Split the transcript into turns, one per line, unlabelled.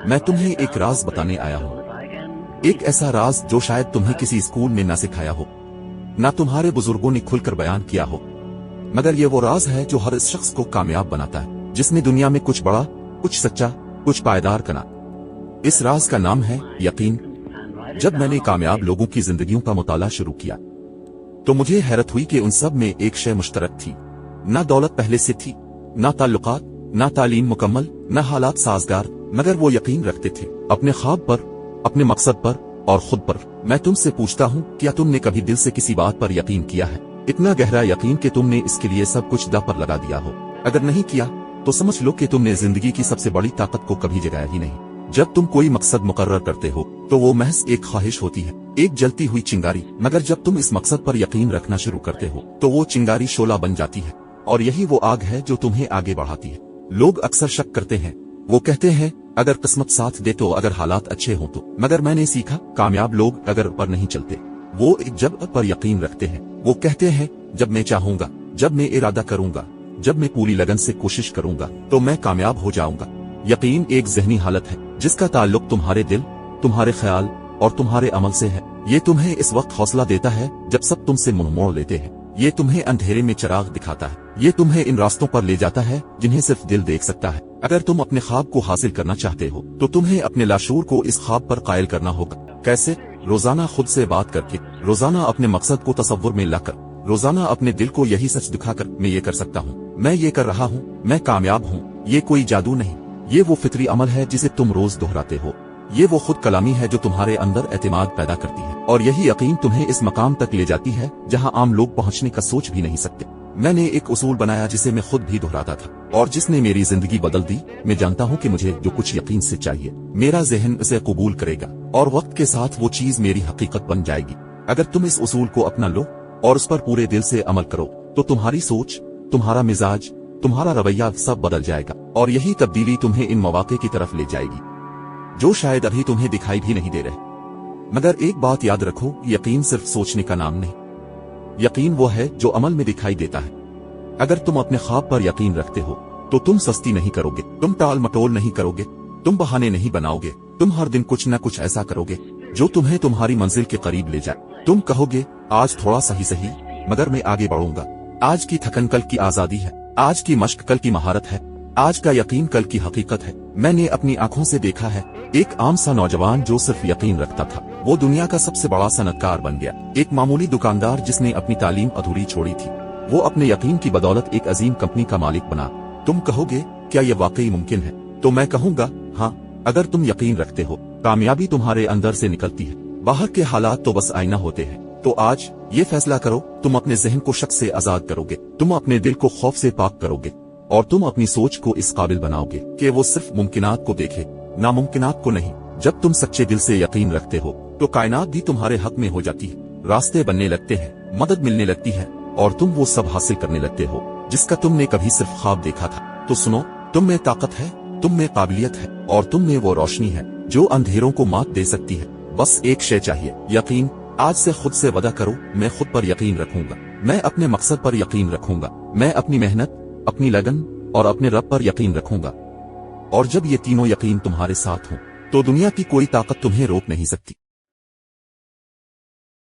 मैं तुम्हें एक राज बताने आया हूँ। एक ऐसा राज जो शायद तुम्हें किसी स्कूल में ना सिखाया हो, ना तुम्हारे बुजुर्गों ने खुलकर बयान किया हो, मगर ये वो राज है जो हर शख्स को कामयाब बनाता है, जिसने दुनिया में कुछ बड़ा, कुछ सच्चा, कुछ पायदार करना। इस राज का नाम है यकीन। जब मैंने कामयाब लोगों की जिंदगियों का मुताला शुरू किया तो मुझे हैरत हुई कि उन सब में एक शय मुश्तरक थी। ना दौलत पहले से थी, ना ताल्लुकात, ना तालीम मुकम्मल, ना हालात साजगार, मगर वो यकीन रखते थे अपने ख्वाब पर, अपने मकसद पर और खुद पर। मैं तुमसे पूछता हूँ, क्या तुमने कभी दिल से किसी बात पर यकीन किया है? इतना गहरा यकीन कि तुमने इसके लिए सब कुछ दांव पर लगा दिया हो। अगर नहीं किया तो समझ लो कि तुमने जिंदगी की सबसे बड़ी ताकत को कभी जगाया ही नहीं। जब तुम कोई मकसद मुकर्रर करते हो तो वो महज एक ख्वाहिश होती है, एक जलती हुई चिंगारी, मगर जब तुम इस मकसद पर यकीन रखना शुरू करते हो तो वो चिंगारी शोला बन जाती है, और यही वो आग है जो तुम्हें आगे बढ़ाती है। लोग अक्सर शक करते हैं, वो कहते हैं अगर किस्मत साथ दे तो, अगर हालात अच्छे हों तो, मगर मैंने सीखा कामयाब लोग अगर पर नहीं चलते, वो एक जब पर यकीन रखते हैं। वो कहते हैं जब मैं चाहूंगा, जब मैं इरादा करूंगा, जब मैं पूरी लगन से कोशिश करूंगा तो मैं कामयाब हो जाऊंगा। यकीन एक ज़हनी हालत है जिसका ताल्लुक तुम्हारे दिल, तुम्हारे ख्याल और तुम्हारे अमल से है। ये तुम्हें इस वक्त हौसला देता है जब सब तुमसे मुंह मोड़ लेते हैं। ये तुम्हें अंधेरे में चिराग दिखाता है। ये तुम्हें इन रास्तों पर ले जाता है जिन्हें सिर्फ दिल देख सकता है। अगर तुम अपने ख्वाब को हासिल करना चाहते हो तो तुम्हें अपने लाशूर को इस ख्वाब पर कायल करना होगा। कैसे? रोजाना खुद से बात करके, रोजाना अपने मकसद को तसव्वुर में लाकर, रोजाना अपने दिल को यही सच दिखाकर, मैं ये कर सकता हूँ, मैं ये कर रहा हूँ, मैं कामयाब हूँ। ये कोई जादू नहीं, ये वो फितरी अमल है जिसे तुम रोज दोहराते हो। ये वो खुद कलामी है जो तुम्हारे अंदर एतमाद पैदा करती है, और यही यकीन तुम्हें इस मकाम तक ले जाती है जहां आम लोग पहुंचने का सोच भी नहीं सकते। मैंने एक उसूल बनाया जिसे मैं खुद भी दोहराता था, और जिसने मेरी जिंदगी बदल दी। मैं जानता हूं कि मुझे जो कुछ यकीन से चाहिए, मेरा ज़हन उसे कबूल करेगा, और वक्त के साथ वो चीज मेरी हकीकत बन जाएगी। अगर तुम इस उसूल को अपना लो और उस पर पूरे दिल से अमल करो तो तुम्हारी सोच, तुम्हारा मिजाज, तुम्हारा रवैया सब बदल जाएगा, और यही तब्दीली तुम्हें इन मौके की तरफ ले जाएगी जो शायद अभी तुम्हें दिखाई भी नहीं दे रहे। मगर एक बात याद रखो, यकीन सिर्फ सोचने का नाम नहीं, यकीन वो है जो अमल में दिखाई देता है। अगर तुम अपने ख्वाब पर यकीन रखते हो तो तुम सस्ती नहीं करोगे, तुम टाल मटोल नहीं करोगे, तुम बहाने नहीं बनाओगे, तुम हर दिन कुछ न कुछ ऐसा करोगे जो तुम्हें तुम्हारी मंजिल के करीब ले जाए। तुम कहोगे आज थोड़ा सही सही, मगर मैं आगे बढ़ूंगा। आज की थकन कल की आजादी है, आज की मश्क कल की महारत है, आज का यकीन कल की हकीकत है। मैंने अपनी आंखों से देखा है, एक आम सा नौजवान जो सिर्फ यकीन रखता था वो दुनिया का सबसे बड़ा सनतकार बन गया। एक मामूली दुकानदार जिसने अपनी तालीम अधूरी छोड़ी थी, वो अपने यकीन की बदौलत एक अजीम कंपनी का मालिक बना। तुम कहोगे क्या ये वाकई मुमकिन है? तो मैं कहूंगा हाँ, अगर तुम यकीन रखते हो। कामयाबी तुम्हारे अंदर से निकलती है, बाहर के हालात तो बस आईना होते हैं। तो आज ये फैसला करो, तुम अपने जहन को शक से आजाद करोगे, तुम अपने दिल को खौफ से पाक करोगे, और तुम अपनी सोच को इस काबिल बनाओगे कि वो सिर्फ मुमकिनात को देखे, नामुमकिनात को नहीं। जब तुम सच्चे दिल से यकीन रखते हो तो कायनात भी तुम्हारे हक में हो जाती है, रास्ते बनने लगते हैं, मदद मिलने लगती है, और तुम वो सब हासिल करने लगते हो जिसका तुमने कभी सिर्फ ख्वाब देखा था। तो सुनो, तुम में ताकत है, तुम में काबिलियत है, और तुम में वो रोशनी है जो अंधेरों को मात दे सकती है। बस एक शय चाहिए, यकीन। आज से खुद से वादा करो, मैं खुद पर यकीन रखूंगा, मैं अपने मकसद पर यकीन रखूंगा, मैं अपनी मेहनत, अपनी लगन और अपने रब पर यकीन रखूंगा। और जब ये तीनों यकीन तुम्हारे साथ हों तो दुनिया की कोई ताकत तुम्हें रोक नहीं सकती।